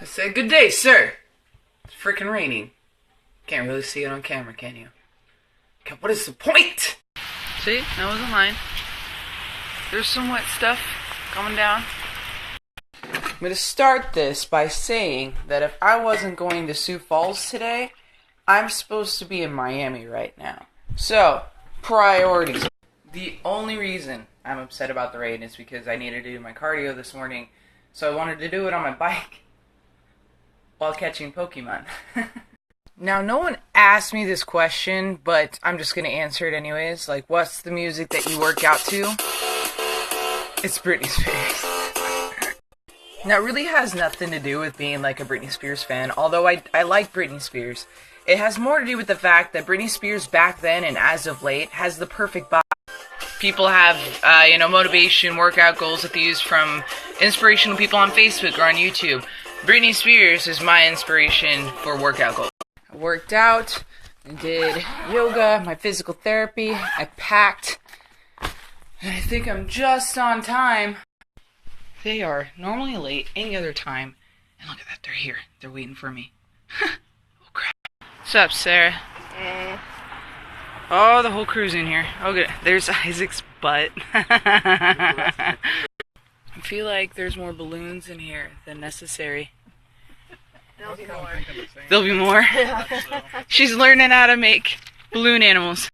I said, "Good day, sir." It's freaking raining. Can't really see it on camera, can you? God, what is the point? See, that wasn't mine. There's some wet stuff coming down. I'm going to start this by saying that if I wasn't going to Sioux Falls today, I'm supposed to be in Miami right now. So, priorities. The only reason I'm upset about the rain is because I needed to do my cardio this morning, so I wanted to do it on my bike while catching Pokemon. Now, no one asked me this question, but I'm just going to answer it anyways. Like, what's the music that you work out to? It's Britney Spears. Now, it really has nothing to do with being like a Britney Spears fan, although I like Britney Spears. It has more to do with the fact that Britney Spears back then and as of late has the perfect body. People have, motivation, workout goals that they use from inspirational people on Facebook or on YouTube. Britney Spears is my inspiration for workout goals. I worked out, I did yoga, my physical therapy, I packed, and I think I'm just on time. They are normally late any other time, and look at that, they're here. They're waiting for me. Oh, crap. What's up, Sarah? Hey. Oh, the whole crew's in here. Oh, good. There's Isaac's butt. I feel like there's more balloons in here than necessary. There'll be more. There'll be more? She's learning how to make balloon animals.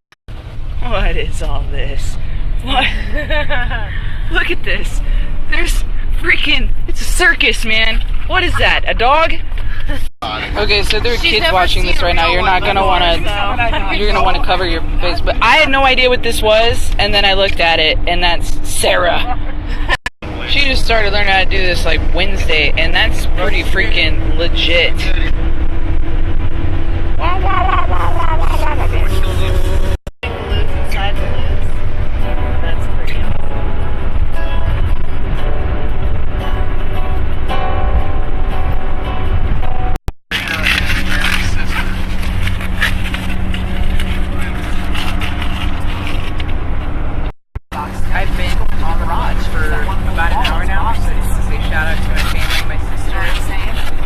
What is all this? What? Look at this. There's freaking... It's a circus, man. What is that? A dog? Okay, so there are kids watching this right now. You're not gonna want to cover your face. But I had no idea what this was, and then I looked at it, and that's Sarah. She just started learning how to do this like Wednesday, and that's pretty freaking legit. I've been on the rods for about an hour now, so just to say shout out to my family, my sister,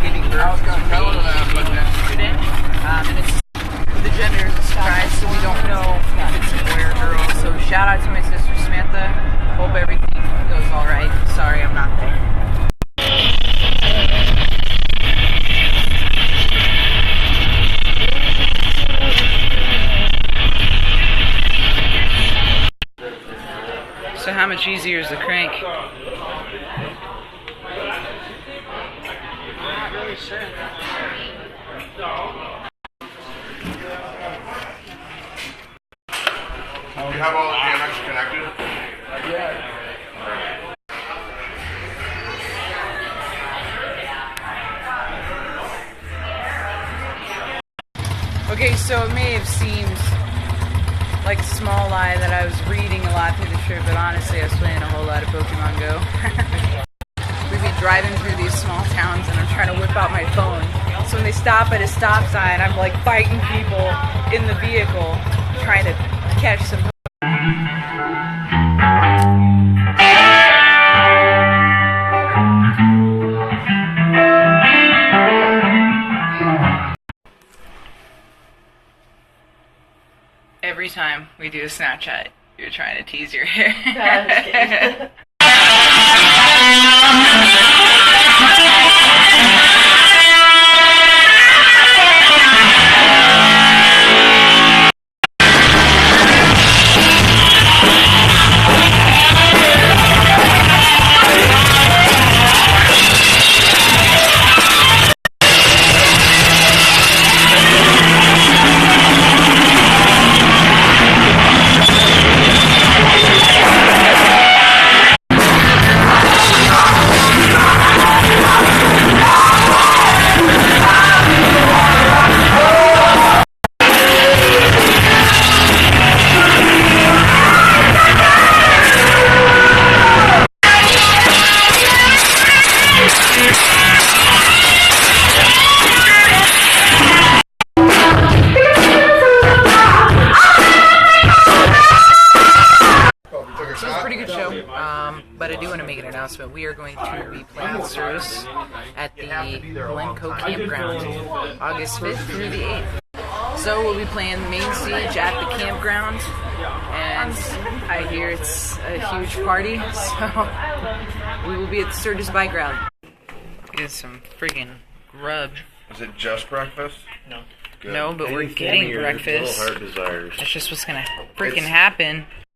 giving birth to today. And it's the gender is a surprise, so we don't know if it's a boy or girl. So shout out to my sister Samantha. Hope everything goes alright. Sorry I'm not there. So how much easier is the crank? Not really sure. You have all the cameras connected? Yeah. Okay, so it may have seemed like a small lie that I was reading a lot through the trip, but honestly I was playing a whole lot of Pokemon Go. We'd be driving through these small towns and I'm trying to whip out my phone. So when they stop at a stop sign, I'm like fighting people in the vehicle trying to catch some Pokemon. Every time we do a Snapchat, you're trying to tease your hair. But I do want to make an announcement. We are going to be playing service at the Glencoe Campground, August 5th through the 8th. So we'll be playing Main Siege at the campground, and I hear it's a huge party, so we will be at the Sturgis Bike Rally. Get some friggin' grub. Is it just breakfast? No. Good. No, but we're getting breakfast. Little heart desires. That's just what's gonna freaking happen.